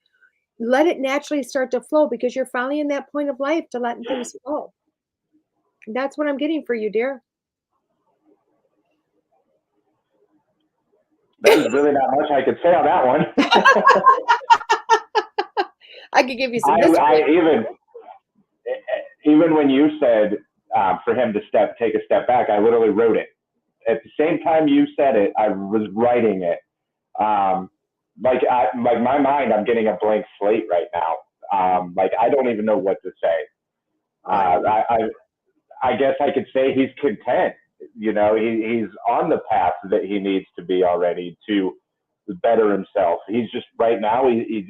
[SPEAKER 3] let it naturally start to flow because you're finally in that point of life to letting things flow. That's what I'm getting for you, dear.
[SPEAKER 2] There's really not much I could say on that one.
[SPEAKER 3] I could give you some.
[SPEAKER 2] Even when you said for him to take a step back, I literally wrote it. At the same time you said it, I was writing it. Like my mind, I'm getting a blank slate right now. Like I don't even know what to say. I guess I could say he's content. He's on the path that he needs to be already to better himself. He's just right now he's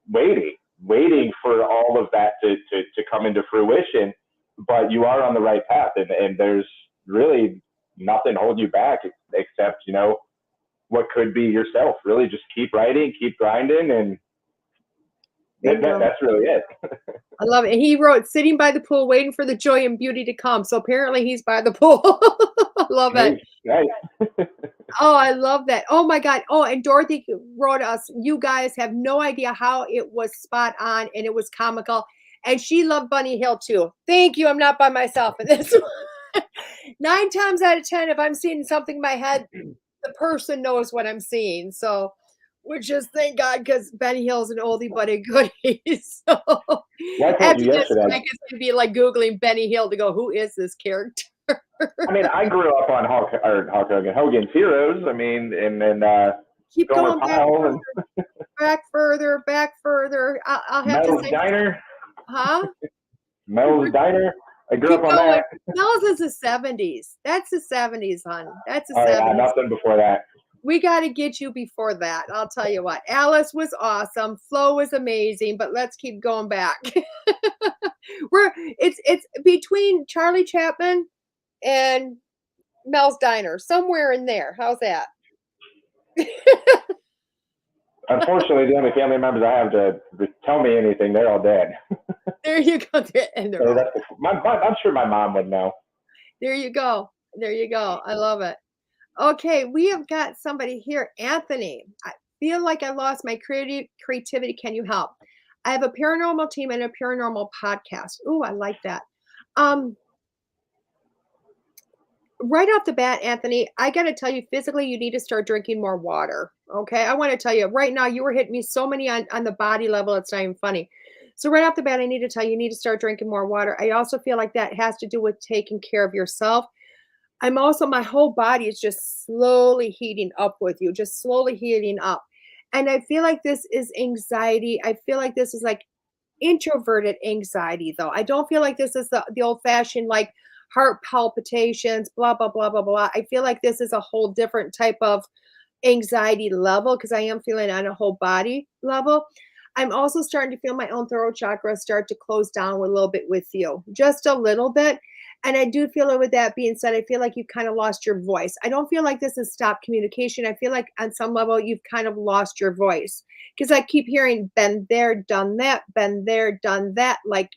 [SPEAKER 2] waiting for all of that to come into fruition. But you are on the right path, and there's really nothing holding you back except what could be yourself. Really, just keep writing, keep grinding, and that's really it.
[SPEAKER 3] I love it. And he wrote, sitting by the pool, waiting for the joy and beauty to come. So apparently he's by the pool. I love it.
[SPEAKER 2] Nice.
[SPEAKER 3] Oh, I love that. Oh my God. Oh, and Dorothy wrote us, you guys have no idea how it was spot on and it was comical. And she loved Bunny Hill too. Thank you. I'm not by myself in this one. 9 times out of 10, if I'm seeing something in my head, the person knows what I'm seeing. So which is thank God, because Benny Hill's an oldie but a goodie. So after this, I guess it'd be like Googling Benny Hill to go, who is this character?
[SPEAKER 2] I mean, I grew up on Hogan's Heroes. I mean, and then
[SPEAKER 3] keep going back further. I'll have
[SPEAKER 2] Mel's
[SPEAKER 3] to say
[SPEAKER 2] Diner.
[SPEAKER 3] Huh?
[SPEAKER 2] Mel's Diner. I grew up on that.
[SPEAKER 3] Mel's is the 70s. That's the 70s, hon. That's the 70s.
[SPEAKER 2] Yeah, nothing before that.
[SPEAKER 3] We got to get you before that. I'll tell you what. Alice was awesome. Flo was amazing, but let's keep going back. It's between Charlie Chaplin and Mel's Diner, somewhere in there. How's that?
[SPEAKER 2] Unfortunately, the only family members I have to tell me anything, they're all dead.
[SPEAKER 3] There you go. And
[SPEAKER 2] I'm sure my mom would know.
[SPEAKER 3] There you go. I love it. Okay, we have got somebody here. Anthony, I feel like I lost my creativity. Can you help? I have a paranormal team and a paranormal podcast. Ooh, I like that. Right off the bat, Anthony, I got to tell you, physically, you need to start drinking more water. Okay, I want to tell you right now, you were hitting me so many on the body level, it's not even funny. So right off the bat, I need to tell you, you need to start drinking more water. I also feel like that has to do with taking care of yourself. My whole body is just slowly heating up with you, just slowly heating up. And I feel like this is anxiety. I feel like this is like introverted anxiety, though. I don't feel like this is the old fashioned, like heart palpitations, blah, blah, blah, blah, blah. I feel like this is a whole different type of anxiety level because I am feeling on a whole body level. I'm also starting to feel my own throat chakra start to close down a little bit with you, just a little bit. And I do feel it with that being said, I feel like you've kind of lost your voice. I don't feel like this has stopped communication. I feel like on some level you've kind of lost your voice because I keep hearing been there, done that, been there, done that, like,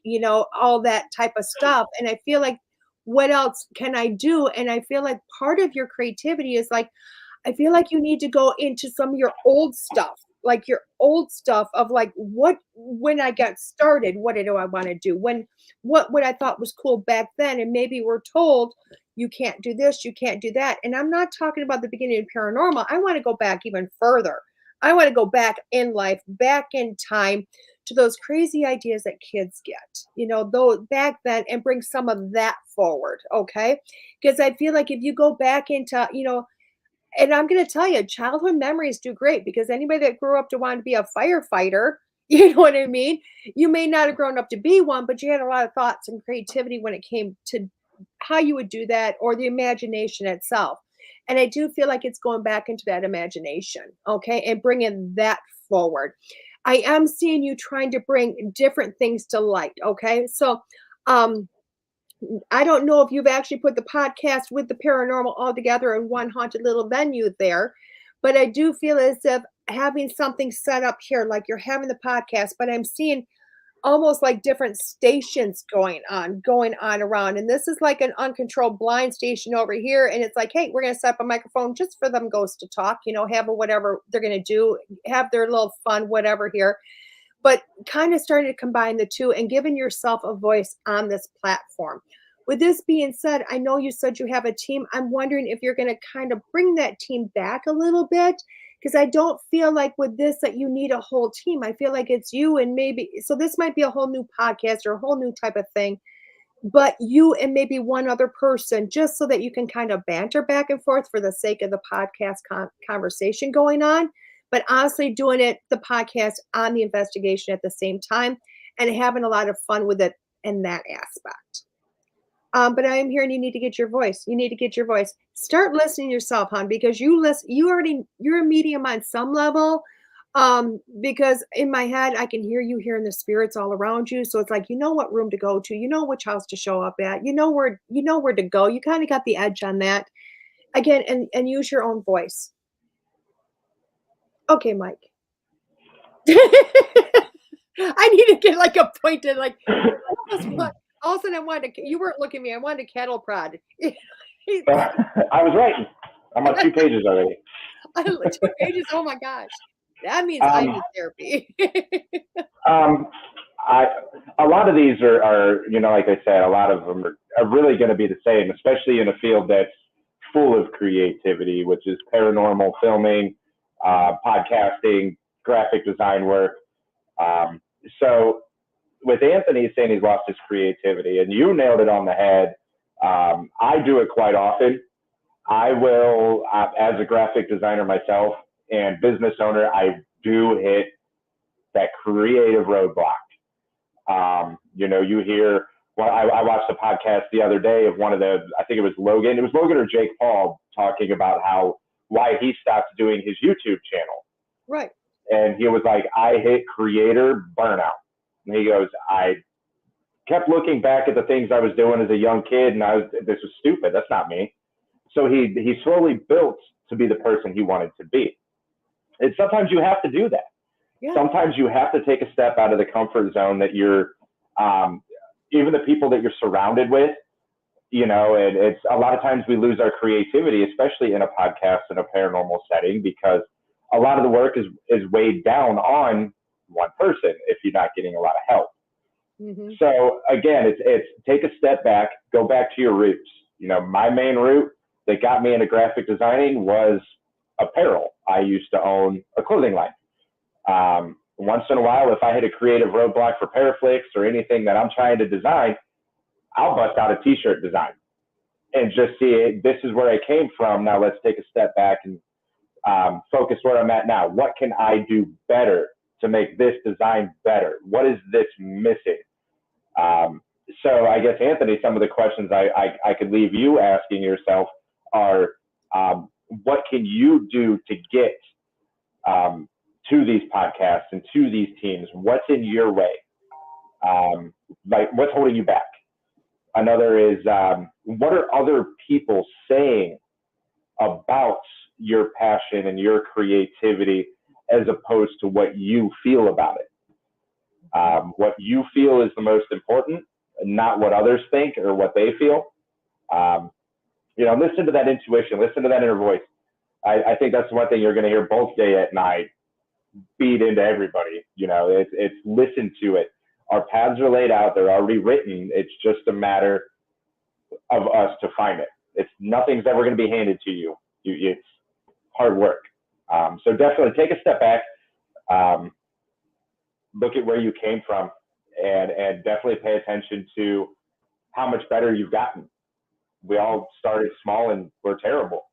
[SPEAKER 3] all that type of stuff. And I feel like, what else can I do? And I feel like part of your creativity is like, I feel like you need to go into some of your old stuff. Like your old stuff of like when I got started, what do I want to do? What I thought was cool back then. And maybe we're told you can't do this, you can't do that. And I'm not talking about the beginning of paranormal. I want to go back even further. I want to go back in life, back in time to those crazy ideas that kids get, though back then, and bring some of that forward. Okay. Because I feel like if you go back into, and I'm going to tell you, childhood memories do great because anybody that grew up to want to be a firefighter, you know what I mean? You may not have grown up to be one, but you had a lot of thoughts and creativity when it came to how you would do that or the imagination itself. And I do feel like it's going back into that imagination, okay, and bringing that forward. I am seeing you trying to bring different things to light, okay? So, um, I don't know if you've actually put the podcast with the paranormal all together in one haunted little venue there, but I do feel as if having something set up here, like you're having the podcast, but I'm seeing almost like different stations going on around. And this is like an uncontrolled blind station over here. And it's like, hey, we're going to set up a microphone just for them ghosts to talk, have a whatever they're going to do, have their little fun, whatever here. But kind of starting to combine the two and giving yourself a voice on this platform. With this being said, I know you said you have a team. I'm wondering if you're going to kind of bring that team back a little bit, because I don't feel like with this that you need a whole team. I feel like it's you and maybe, so this might be a whole new podcast or a whole new type of thing, but you and maybe one other person, just so that you can kind of banter back and forth for the sake of the podcast conversation going on. But honestly, doing the podcast on the investigation at the same time and having a lot of fun with it in that aspect. But I am hearing you need to get your voice. You need to get your voice. Start listening to yourself, hon, because you're a medium on some level. Because in my head, I can hear you hearing the spirits all around you. So it's like, you know what room to go to, you know which house to show up at, you know where to go. You kind of got the edge on that. Again, and use your own voice. Okay, Mike. I need to get like appointed, like all of a sudden I wanted to, you weren't looking at me, I wanted to cattle prod.
[SPEAKER 2] I was writing. I'm on 2 pages already.
[SPEAKER 3] 2 pages, oh my gosh. That means I need therapy.
[SPEAKER 2] A lot of these are, like I said, a lot of them are really going to be the same, especially in a field that's full of creativity, which is paranormal filming, podcasting, graphic design work. So with Anthony saying he's lost his creativity, and you nailed it on the head, I do it quite often. I will, as a graphic designer myself and business owner, I do hit that creative roadblock. You hear, well, I watched a podcast the other day of one of I think it was Logan or Jake Paul talking about why he stopped doing his YouTube channel.
[SPEAKER 3] Right.
[SPEAKER 2] And he was like, I hit creator burnout. And he goes, I kept looking back at the things I was doing as a young kid, and this was stupid. That's not me. So he slowly built to be the person he wanted to be. And sometimes you have to do that. Yeah. Sometimes you have to take a step out of the comfort zone that you're, even the people that you're surrounded with, and it's a lot of times we lose our creativity, especially in a podcast in a paranormal setting, because a lot of the work is weighed down on one person if you're not getting a lot of help. Mm-hmm. So again, it's take a step back, go back to your roots. My main root that got me into graphic designing was apparel. I used to own a clothing line. Once in a while, if I hit a creative roadblock for Paraflix or anything that I'm trying to design, I'll bust out a t-shirt design and just see this is where I came from. Now let's take a step back and focus where I'm at now. What can I do better to make this design better? What is this missing? So I guess, Anthony, some of the questions I could leave you asking yourself are, what can you do to get to these podcasts and to these teams? What's in your way? What's holding you back? Another is, what are other people saying about your passion and your creativity as opposed to what you feel about it? What you feel is the most important, not what others think or what they feel. Listen to that intuition, listen to that inner voice. I think that's one thing you're going to hear both DeEtte and I feed into everybody. It's listen to it. Our paths are laid out. They're already written. It's just a matter of us to find it. Nothing's ever going to be handed to you. It's hard work. So definitely take a step back. look at where you came from, and definitely pay attention to how much better you've gotten. We all started small and we're terrible.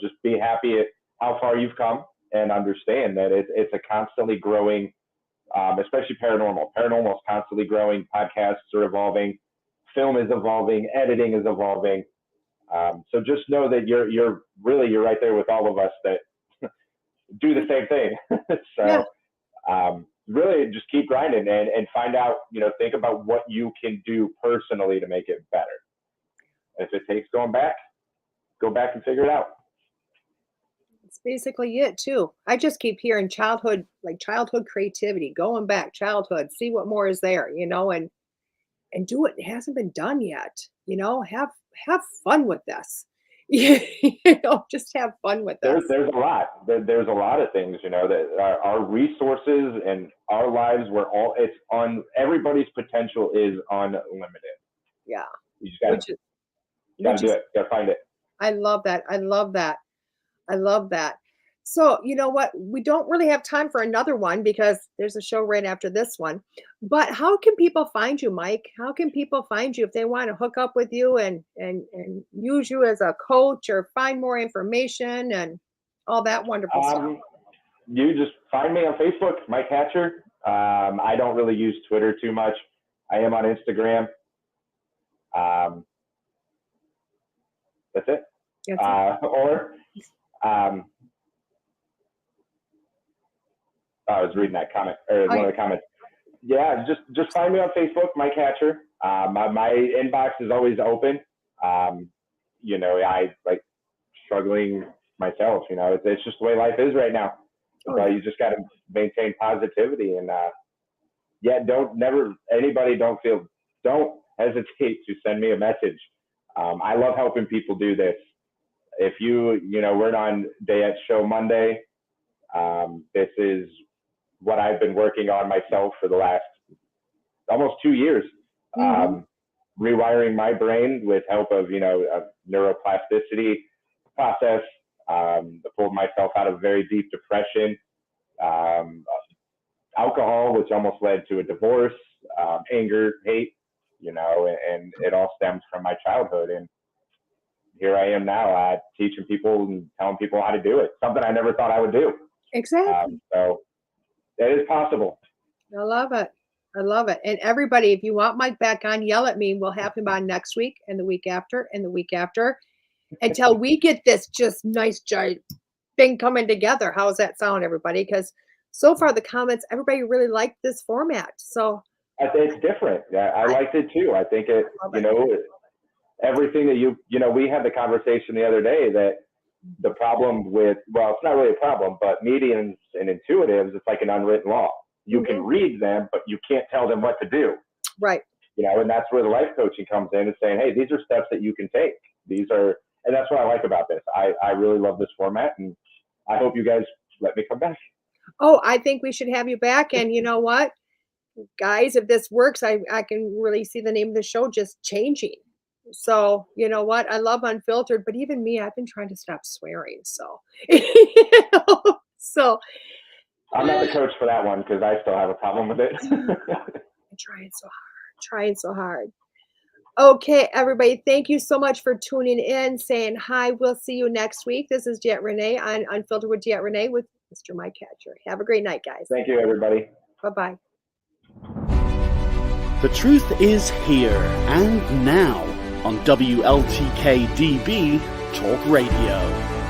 [SPEAKER 2] Just be happy at how far you've come and understand that it's a constantly growing, especially paranormal. Paranormal is constantly growing. Podcasts are evolving. Film is evolving. Editing is evolving. So just know that you're right there with all of us that do the same thing. So really just keep grinding and find out, think about what you can do personally to make it better. If it takes going back, go back and figure it out.
[SPEAKER 3] It's basically it too. I just keep hearing childhood creativity, going back, childhood, see what more is there, and do it. It hasn't been done yet. Have fun with this. Just have fun with this.
[SPEAKER 2] There's a lot. There's a lot of things, that our resources and our lives it's on, everybody's potential is unlimited.
[SPEAKER 3] Yeah.
[SPEAKER 2] You just gotta do it. Gotta find it.
[SPEAKER 3] I love that. So, you know what? We don't really have time for another one because there's a show right after this one. But how can people find you, Mike? How can people find you if they want to hook up with you and use you as a coach or find more information and all that wonderful stuff?
[SPEAKER 2] You just find me on Facebook, Mike Hatcher. I don't really use Twitter too much. I am on Instagram. That's it. I was reading that comment, or one of the comments. Yeah, just find me on Facebook, Mike Hatcher. My inbox is always open. I like struggling myself. It's just the way life is right now. So you just got to maintain positivity and don't hesitate to send me a message. I love helping people do this. If we're on DeEtte's show Monday. This is what I've been working on myself for the last almost 2 years. Rewiring my brain with help of, a neuroplasticity process. I pulled myself out of very deep depression, alcohol, which almost led to a divorce, anger, hate, and it all stems from my childhood. And here I am now teaching people and telling people how to do it. Something I never thought I would do.
[SPEAKER 3] Exactly.
[SPEAKER 2] So it is possible.
[SPEAKER 3] I love it. And everybody, if you want Mike back on, yell at me. We'll have him on next week and the week after and the week after until we get this just nice giant thing coming together. How does that sound, everybody? Because so far the comments, everybody really liked this format. So
[SPEAKER 2] it's different. I liked it too. I think everything that we had the conversation the other day that the problem with, it's not really a problem, but mediums and intuitives, it's like an unwritten law. You can read them, but you can't tell them what to do.
[SPEAKER 3] Right.
[SPEAKER 2] And that's where the life coaching comes in and saying, hey, these are steps that you can take. And that's what I like about this. I really love this format, and I hope you guys let me come back.
[SPEAKER 3] Oh, I think we should have you back. And you know what, guys, if this works, I can really see the name of the show just changing. So, you know what? I love Unfiltered, but even me, I've been trying to stop swearing. So, so
[SPEAKER 2] I'm not the coach for that one because I still have a problem with it.
[SPEAKER 3] I'm trying so hard. Okay, everybody, thank you so much for tuning in, saying hi. We'll see you next week. This is DeEtte Renee on Unfiltered with DeEtte Renee with Mr. Mike Hatcher. Have a great night, guys.
[SPEAKER 2] Thank you, everybody.
[SPEAKER 3] Bye-bye.
[SPEAKER 4] The truth is here and now on WLTK-DB Talk Radio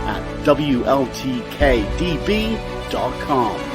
[SPEAKER 4] at WLTK-DB.com.